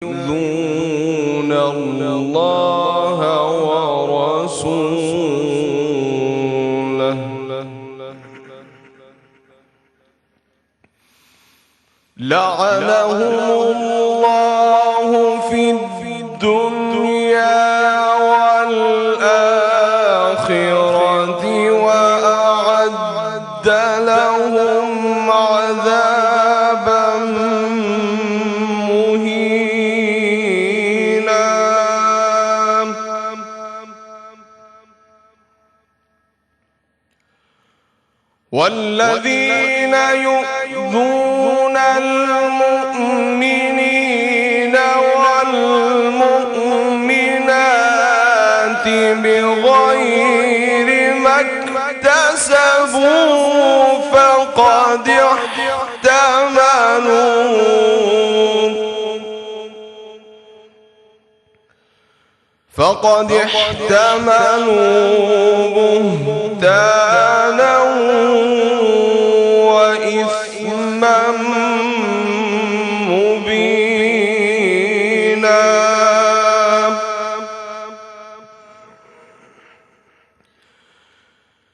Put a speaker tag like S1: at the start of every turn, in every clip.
S1: يؤذون الله ورسوله لعنهم الله في الدنيا والآخرة وأعد لهم عذابا مهينا. والذين يؤذون المؤمنين والمؤمنات بغير ما اكتسبوا فقد احتملوا بهتانا وإثما مبينا.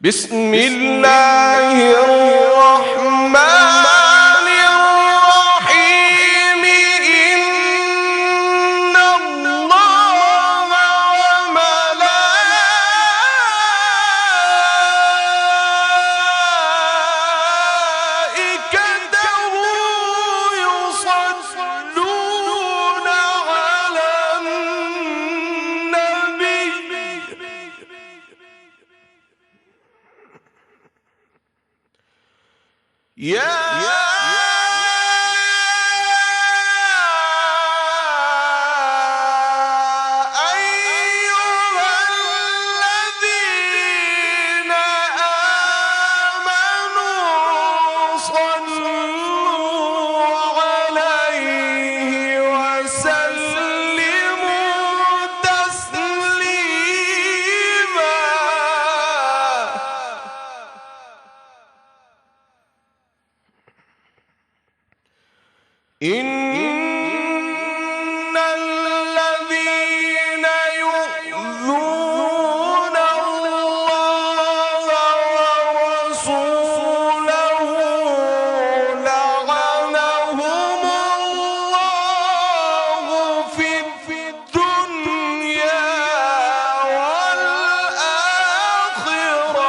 S1: بسم الله الرحمن الرحيم. إن الله وملائكته يصلون على النبي يا أيها الذين آمنوا صلوا عليه وسلموا تسليما. إن الذين يؤذون الله ورسوله لعنهم الله في الدنيا والآخرة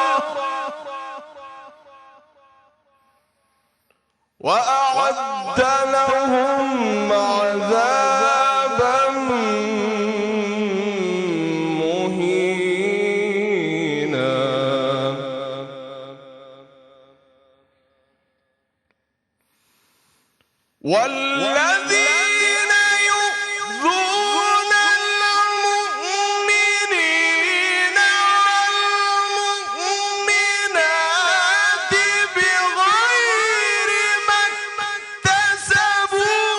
S1: وأعد لهم عذابا مهينا. والذين يؤذون المؤمنين والمؤمنات بغير ما اكتسبوا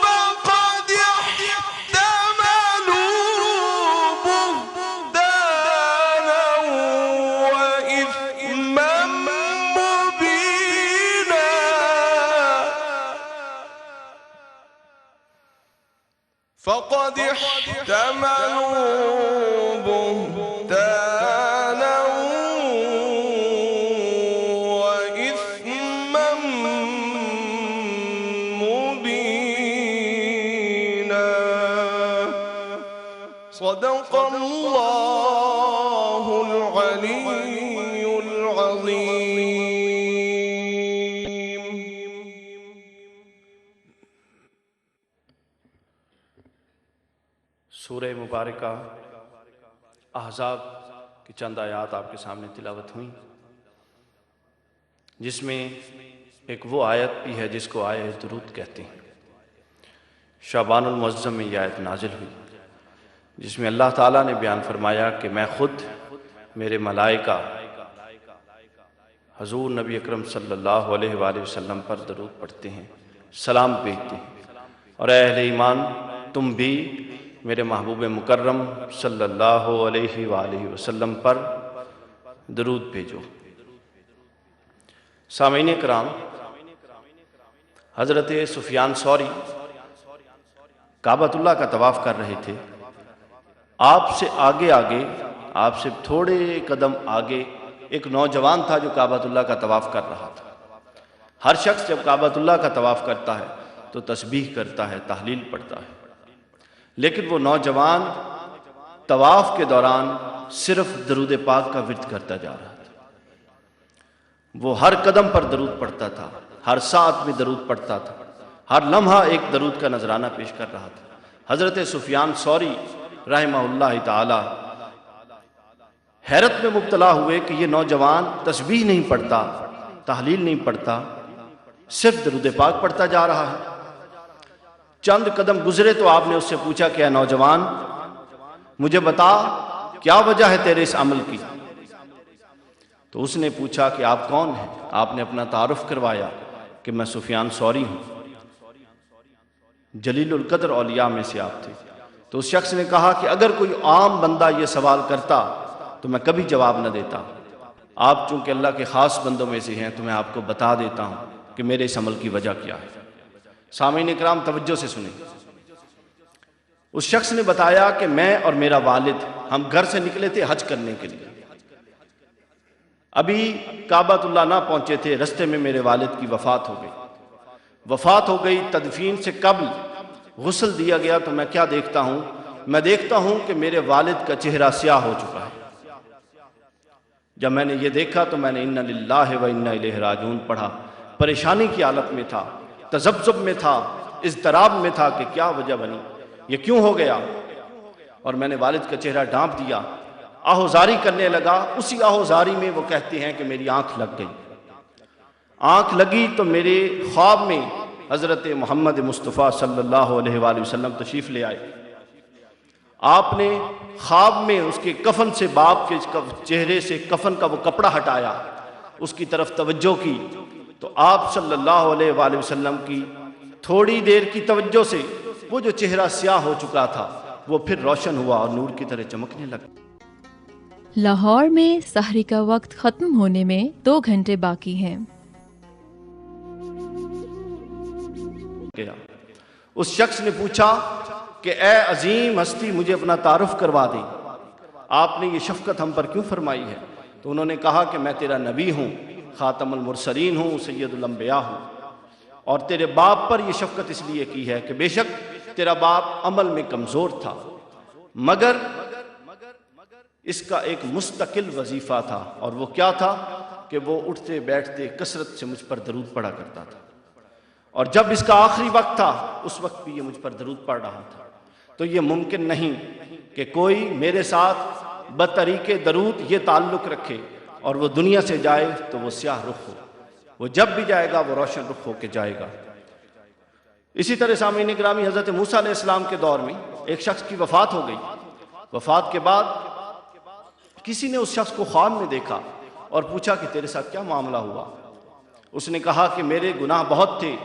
S1: فقد احتملوا بهتانا وإثما مبينا. فقد احتملوا بهتانا وإثما مبينا. صدق الله العلي العظيم.
S2: سورہ مبارکہ احزاب کی چند آیات آپ کے سامنے تلاوت ہوئیں، جس میں ایک وہ آیت بھی ہے جس کو آیت درود کہتے ہیں۔ شعبان المعظم میں یہ آیت نازل ہوئی جس میں اللہ تعالیٰ نے بیان فرمایا کہ میں خود، میرے ملائکہ حضور نبی اکرم صلی اللہ علیہ وآلہ وسلم پر درود پڑھتے ہیں، سلام بھیجتے ہیں، اور اے اہل ایمان تم بھی میرے محبوب مکرم صلی اللہ علیہ وآلہ وسلم پر درود بھیجو۔ سامعین کرام، حضرت سفیان ثوری کعبۃ اللہ کا طواف کر رہے تھے، آپ سے آگے آگے، آپ سے تھوڑے قدم آگے ایک نوجوان تھا جو کعبۃ اللہ کا طواف کر رہا تھا۔ ہر شخص جب کعبۃ اللہ کا طواف کرتا ہے تو تسبیح کرتا ہے، تحلیل پڑھتا ہے، لیکن وہ نوجوان طواف کے دوران صرف درود پاک کا ورد کرتا جا رہا تھا۔ وہ ہر قدم پر درود پڑھتا تھا، ہر ساعت میں درود پڑھتا تھا، ہر لمحہ ایک درود کا نذرانہ پیش کر رہا تھا۔ حضرت سفیان ثوری رحمہ اللہ تعالی حیرت میں مبتلا ہوئے کہ یہ نوجوان تسبیح نہیں پڑھتا، تحلیل نہیں پڑھتا، صرف درود پاک پڑھتا جا رہا ہے۔ چند قدم گزرے تو آپ نے اس سے پوچھا کہ اے نوجوان، مجھے بتا کیا وجہ ہے تیرے اس عمل کی؟ تو اس نے پوچھا کہ آپ کون ہیں؟ آپ نے اپنا تعارف کروایا کہ میں سفیان ثوری ہوں، جلیل القدر اولیاء میں سے آپ تھے۔ تو اس شخص نے کہا کہ اگر کوئی عام بندہ یہ سوال کرتا تو میں کبھی جواب نہ دیتا، آپ چونکہ اللہ کے خاص بندوں میں سے ہیں تو میں آپ کو بتا دیتا ہوں کہ میرے اس عمل کی وجہ کیا ہے۔ سامعین اکرام توجہ سے سنیں۔ اس شخص نے بتایا کہ میں اور میرا والد ہم گھر سے نکلے تھے حج کرنے کے لیے، ابھی کعبۃ اللہ نہ پہنچے تھے، رستے میں میرے والد کی وفات ہو گئی۔ وفات ہو گئی، تدفین سے قبل غسل دیا گیا تو میں کیا دیکھتا ہوں؟ میں دیکھتا ہوں کہ میرے والد کا چہرہ سیاہ ہو چکا ہے۔ جب میں نے یہ دیکھا تو میں نے انا للہ و انا الیہ راجعون پڑھا، پریشانی کی حالت میں تھا، تذبذب میں تھا، اضطراب میں تھا کہ کیا وجہ بنی، یہ کیوں ہو گیا؟ اور میں نے والد کا چہرہ ڈھانپ دیا، آہوزاری کرنے لگا۔ اسی آہوزاری میں وہ کہتے ہیں کہ میری آنکھ لگ گئی۔ آنکھ لگی تو میرے خواب میں حضرت محمد مصطفیٰ صلی اللہ علیہ وآلہ وسلم تشریف لے آئے۔ آپ نے خواب میں اس کے کفن سے، باپ کے چہرے سے کفن کا وہ کپڑا ہٹایا، اس کی طرف توجہ کی تو آپ صلی اللہ علیہ وآلہ وسلم کی تھوڑی دیر کی توجہ سے وہ جو چہرہ سیاہ ہو چکا تھا وہ پھر روشن ہوا اور نور کی طرح چمکنے لگا۔
S3: لاہور میں سحری کا وقت ختم ہونے میں 2 گھنٹے باقی ہیں۔
S2: اس شخص نے پوچھا کہ اے عظیم ہستی، مجھے اپنا تعارف کروا دیں، آپ نے یہ شفقت ہم پر کیوں فرمائی ہے؟ تو انہوں نے کہا کہ میں تیرا نبی ہوں، خاتم المرسلین ہوں، سید الانبیاء ہوں، اور تیرے باپ پر یہ شفقت اس لیے کی ہے کہ بے شک تیرا باپ عمل میں کمزور تھا، مگر اس کا ایک مستقل وظیفہ تھا، اور وہ کیا تھا کہ وہ اٹھتے بیٹھتے کثرت سے مجھ پر درود پڑھا کرتا تھا، اور جب اس کا آخری وقت تھا اس وقت بھی یہ مجھ پر درود پڑھ رہا تھا۔ تو یہ ممکن نہیں کہ کوئی میرے ساتھ بطریق درود یہ تعلق رکھے اور وہ دنیا سے جائے تو وہ سیاہ رخ ہو، وہ جب بھی جائے گا وہ روشن رخ ہو کے جائے گا۔ اسی طرح سامعین گرامی، حضرت موسیٰ علیہ السلام کے دور میں ایک شخص کی وفات ہو گئی۔ وفات کے بعد کسی نے اس شخص کو خواب میں دیکھا اور پوچھا کہ تیرے ساتھ کیا معاملہ ہوا؟ اس نے کہا کہ میرے گناہ بہت تھے،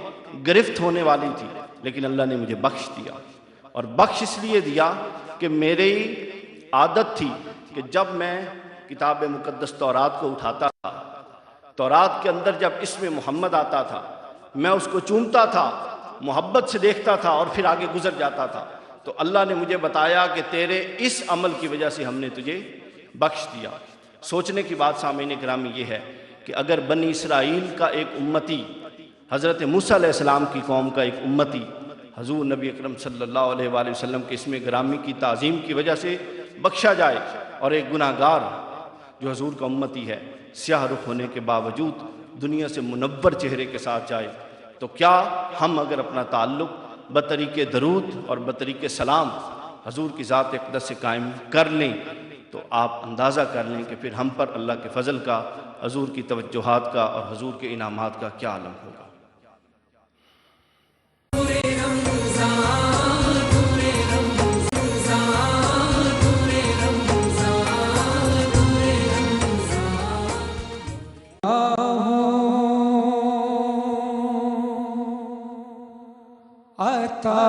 S2: گرفت ہونے والی تھی، لیکن اللہ نے مجھے بخش دیا، اور بخش اس لیے دیا کہ میری عادت تھی کہ جب میں کتاب مقدس تورات کو اٹھاتا تھا، تورات کے اندر جب اسم محمد آتا تھا میں اس کو چومتا تھا، محبت سے دیکھتا تھا اور پھر آگے گزر جاتا تھا، تو اللہ نے مجھے بتایا کہ تیرے اس عمل کی وجہ سے ہم نے تجھے بخش دیا۔ سوچنے کی بات سامعین گرامی یہ ہے کہ اگر بنی اسرائیل کا ایک امتی، حضرت موسیٰ علیہ السلام کی قوم کا ایک امتی حضور نبی اکرم صلی اللہ علیہ وآلہ وسلم کے اسم گرامی کی تعظیم کی وجہ سے بخشا جائے، اور ایک گناہ گار جو حضور کا امتی ہے سیاہ رخ ہونے کے باوجود دنیا سے منور چہرے کے ساتھ جائے، تو کیا ہم اگر اپنا تعلق بطریق درود اور بطریق سلام حضور کی ذات اقدس سے قائم کر لیں تو آپ اندازہ کر لیں کہ پھر ہم پر اللہ کے فضل کا، حضور کی توجہات کا اور حضور کے انعامات کا کیا عالم ہوگا۔
S4: عطا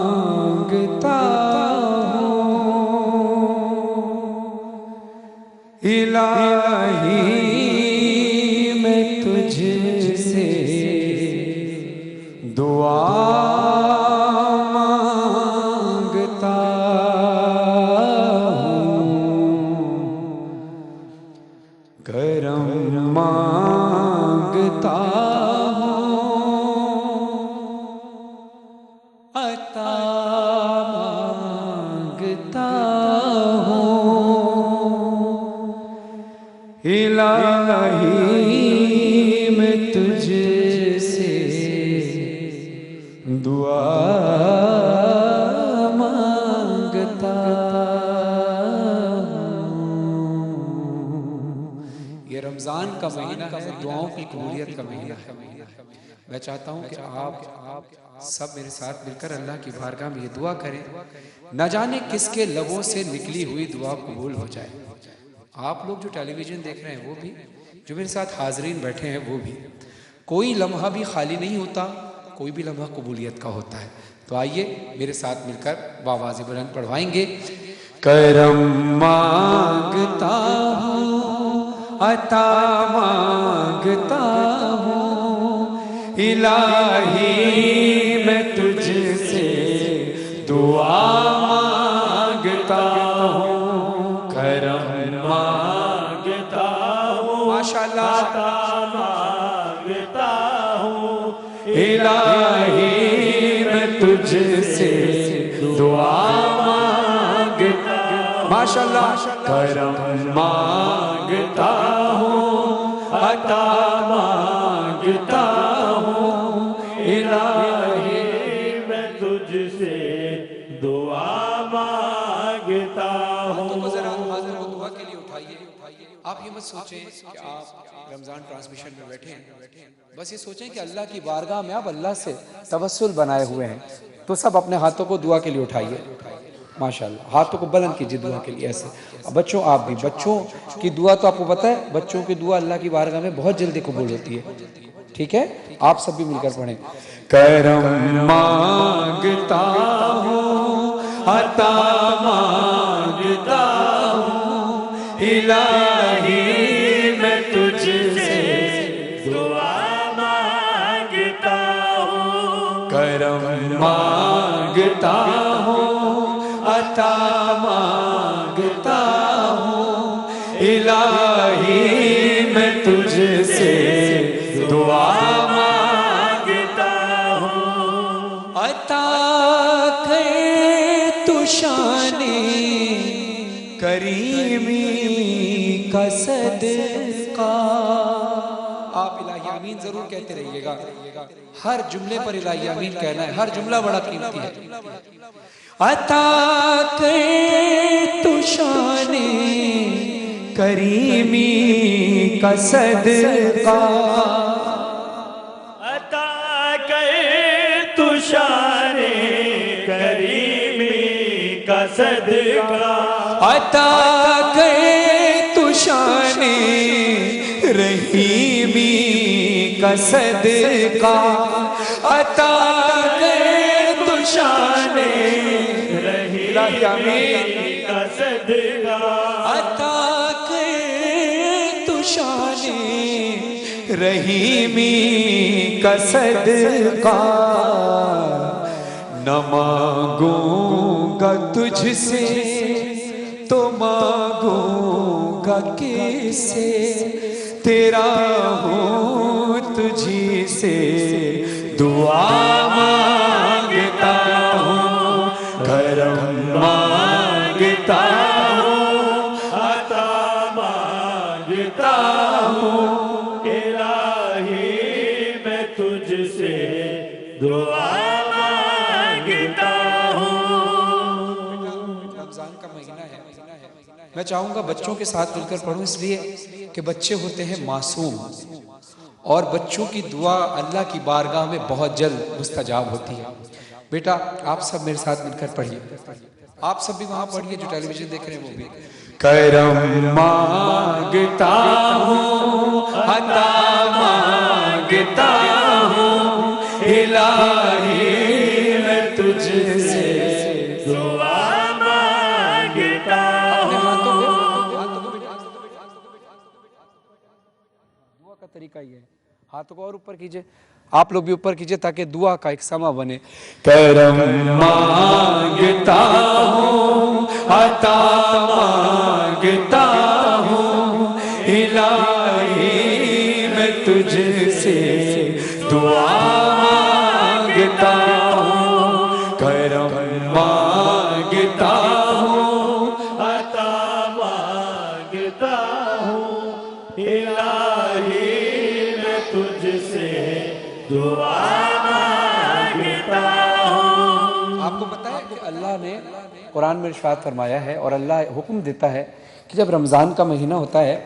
S4: مانگتا ہوں الہی میں تجھ عطا مانگتا ہوں الہی میں تجھ سے دعا مانگتا ہوں۔ یہ رمضان کا مہینہ ہے، دعاؤں کی قبولیت کا مہینہ ہے۔ میں چاہتا ہوں کہ آپ سب میرے ساتھ مل کر اللہ کی بارگاہ میں یہ دعا کریں، نہ جانے کس کے لبوں سے نکلی ہوئی دعا قبول ہو جائے۔ آپ لوگ جو ٹیلی ویژن دیکھ رہے ہیں وہ بھی، جو میرے ساتھ حاضرین بیٹھے ہیں وہ بھی، کوئی لمحہ بھی خالی نہیں ہوتا، کوئی بھی لمحہ قبولیت کا ہوتا ہے۔ تو آئیے میرے ساتھ مل کر بآواز بلند پڑھوائیں گے۔ کرم مانگتا ہوں، عطا مانگتا ہوں، الہی میں تجھ سے دعا مانگتا ہوں، کرم مانگتا ہوں، ماشاءاللہ عطا مانگتا ہوں، الہی میں تجھ سے دعا مانگتا ہوں، ماشاءاللہ کرم مانگتا ہوں، عطا مانگتا ہوں، الہی
S5: میں تجھ سے دعا مانگتا ہوں۔
S4: تو ذرا حاضر ہو دعا کے لیے اٹھائیے۔ آپ یہ مت سوچیں کہ آپ رمضان ٹرانسمیشن میں بیٹھے ہیں، بس یہ سوچیں کہ اللہ کی بارگاہ میں آپ اللہ سے توسل بنائے ہوئے ہیں۔ تو سب اپنے ہاتھوں کو دعا کے لیے اٹھائیے، ماشاءاللہ ہاتھوں کو بلند کیجیے دعا کے لیے ایسے۔ بچوں آپ بھی، بچوں کی دعا تو آپ کو پتہ ہے، بچوں کی دعا اللہ کی بارگاہ میں بہت جلدی قبول ہوتی ہے، ٹھیک ہے؟ آپ سب بھی مل کر پڑھیں۔ کرم مانگتا ہوں، عطا مانگتا ہوں، الہی میں تجھ سے
S5: دعا مانگتا ہوں،
S4: کرم مانگتا ہوں، عطا مانگتا ہوں، الہی میں تجھ سے دعا مانگتا ہوں، عطا کر تو شان کریمی کا صدقہ۔ آپ الہی آمین ضرور کہتے رہیے گا، ہر جملے پر الہی آمین کہنا ہے، ہر جملہ بڑا قیمتی ہے۔ عطا کر تو شان کریمی کا صدقہ،
S5: عطا کر تو شان کریمی کا صدقہ،
S4: عطا کر تو شان رحیمی کا صدقہ، عطا کر تو شان رحیمی
S5: کا صدقہ،
S4: عطا کر تو شان رحیمی کا صدقہ، نہ مانگوں گا تجھ سے تو مانگوں گا کس سے، تیرا ہوں تجھی سے دعا مانگتا ہوں، کرم مانگتا ہوں،
S5: عطا مانگتا ہوں، الہی میں تجھ سے دعا مانگتا ہوں۔
S4: رمضان کا مہینہ ہے، میں چاہوں گا بچوں کے ساتھ مل کر پڑھوں، اس لیے کہ بچے ہوتے ہیں معصوم، اور بچوں کی دعا اللہ کی بارگاہ میں بہت جلد مستجاب ہوتی ہے۔ بیٹا آپ سب میرے ساتھ مل کر پڑھیے، آپ سب بھی وہاں پڑھیے جو ٹیلی ویژن دیکھ رہے ہیں وہ بھی۔ کرم مانگتا ہوں، عطا مانگتا ہوں، الہی میں تجھ سے
S5: دعا مانگتا ہوں،
S4: دعا کا طریقہ یہ ہے، ہاتھوں کو اور اوپر کیجئے، آپ لوگ بھی اوپر کیجئے تاکہ دعا کا ایک سما بنے۔ کرم مانگتا ہوں، عطا مانگتا ہوں، الہی میں تجھ سے دعا مانگتا ہوں، کرم مانگتا ہوں،
S5: عطا مانگتا ہوں، الہی میں تجھ سے دعا مانگتا ہوں۔
S4: آپ کو پتہ ہے کہ اللہ نے قرآن میں ارشاد فرمایا ہے اور اللہ حکم دیتا ہے کہ جب رمضان کا مہینہ ہوتا ہے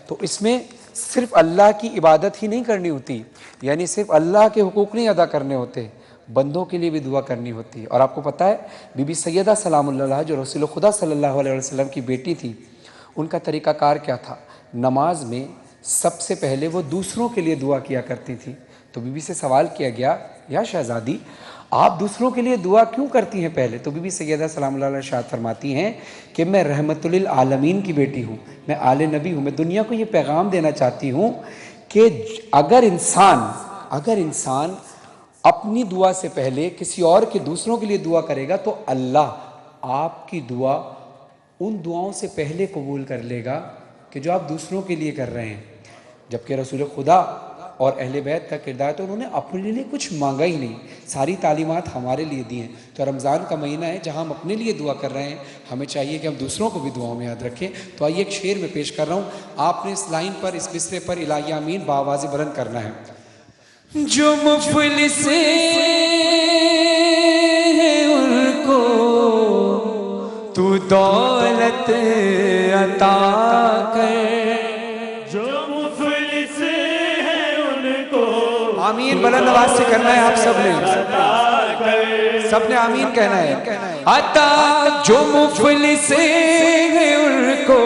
S4: تو اس میں صرف اللہ کی عبادت ہی نہیں کرنی ہوتی، یعنی صرف اللہ کے حقوق نہیں ادا کرنے ہوتے، بندوں کے لیے بھی دعا کرنی ہوتی ہے۔ اور آپ کو پتہ ہے بی بی سیدہ سلام اللہ علیہا جو رسول خدا صلی اللہ علیہ وسلم کی بیٹی تھی، ان کا طریقہ کار کیا تھا؟ نماز میں سب سے پہلے وہ دوسروں کے لیے دعا کیا کرتی تھی۔ تو بی بی سے سوال کیا گیا، یا شہزادی آپ دوسروں کے لیے دعا کیوں کرتی ہیں پہلے؟ تو بی بی سیدہ سلام اللہ علیہ ارشاد فرماتی ہیں کہ میں رحمت للعالمین کی بیٹی ہوں، میں آل نبی ہوں، میں دنیا کو یہ پیغام دینا چاہتی ہوں کہ اگر انسان اپنی دعا سے پہلے کسی اور کے دوسروں کے لیے دعا کرے گا تو اللہ آپ کی دعا ان دعاؤں سے پہلے قبول کر لے گا کہ جو آپ دوسروں کے لیے کر رہے ہیں۔ جبکہ رسول خدا اور اہل بیت کا کردار تو انہوں نے اپنے لیے کچھ مانگا ہی نہیں، ساری تعلیمات ہمارے لیے دی ہیں۔ تو رمضان کا مہینہ ہے جہاں ہم اپنے لیے دعا کر رہے ہیں، ہمیں چاہیے کہ ہم دوسروں کو بھی دعاؤں میں یاد رکھیں۔ تو آئیے ایک شعر میں پیش کر رہا ہوں، آپ نے اس لائن پر، اس مصرے پر الہی آمین بآواز بلند کرنا ہے۔ جو مفلس ہیں ان کو تو دولت عطا کر،
S5: جو مفلس ہیں ان کو
S4: آمین بلند آواز سے کرنا ہے آپ سب نے، سب نے آمین کہنا ہے۔ عطا جو مفلس ہیں ان کو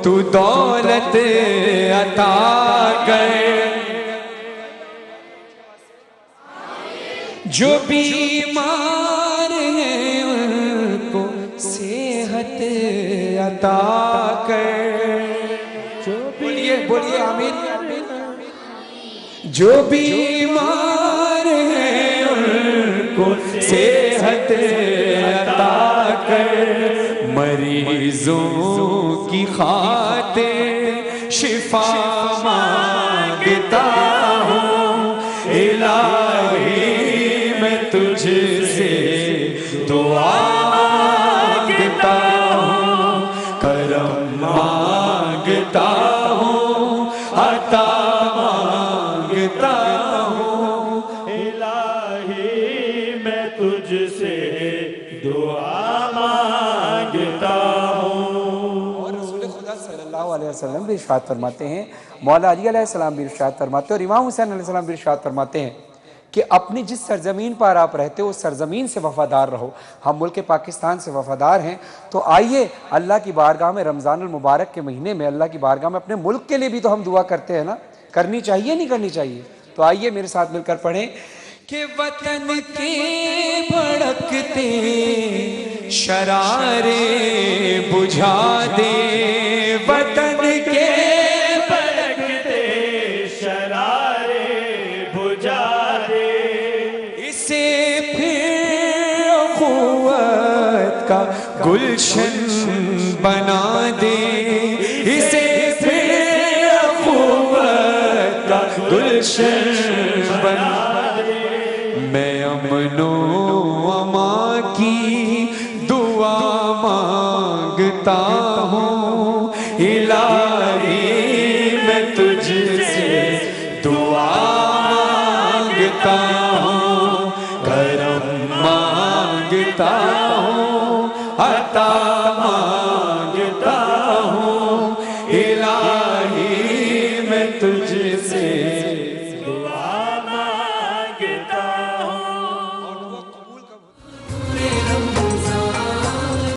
S4: تو دولت عطا کر، جو بیمار ہیں ان کو صحت عطا کر، بولیے آمین۔ جو بیمار ہیں ان کو صحت عطا کر، مریضوں کی خاطر شفا مانگتا ہوں، الہی میں تجھ سے دعا مانگتا ہوں، کرم مانگتا ہوں، عطا مانگتا ہوں،
S5: الہی میں تجھ سے دعا مانگتا ہوں۔
S4: اور رسول خدا صلی اللہ علیہ وسلم بھی ارشاد فرماتے ہیں، مولا علی علیہ السلام بھی ارشاد فرماتے ہیں اور امام حسین علیہ السلام بھی ارشاد فرماتے ہیں کہ اپنی جس سرزمین پر آپ رہتے ہو اس سرزمین سے وفادار رہو۔ ہم ملک پاکستان سے وفادار ہیں، تو آئیے اللہ کی بارگاہ میں رمضان المبارک کے مہینے میں اللہ کی بارگاہ میں اپنے ملک کے لیے بھی تو ہم دعا کرتے ہیں نا، کرنی چاہیے نہیں کرنی چاہیے؟ تو آئیے میرے ساتھ مل کر پڑھیں کہ وطن کے بھڑکتے شرارے بجھا دے، وطن کے
S5: بھڑکتے شرارے بجھا دے،
S4: اسے پھر اخوت کا گلشن بنا دے، اسے پھر اخوت کا گلشن بنا دے، میں امن و امان کی دعا مانگتا ہوں، الہی میں تجھ سے دعا مانگتا ہوں، کرم مانگتا ہوں، عطا مانگتا ہوں، الہی میں تجھ سے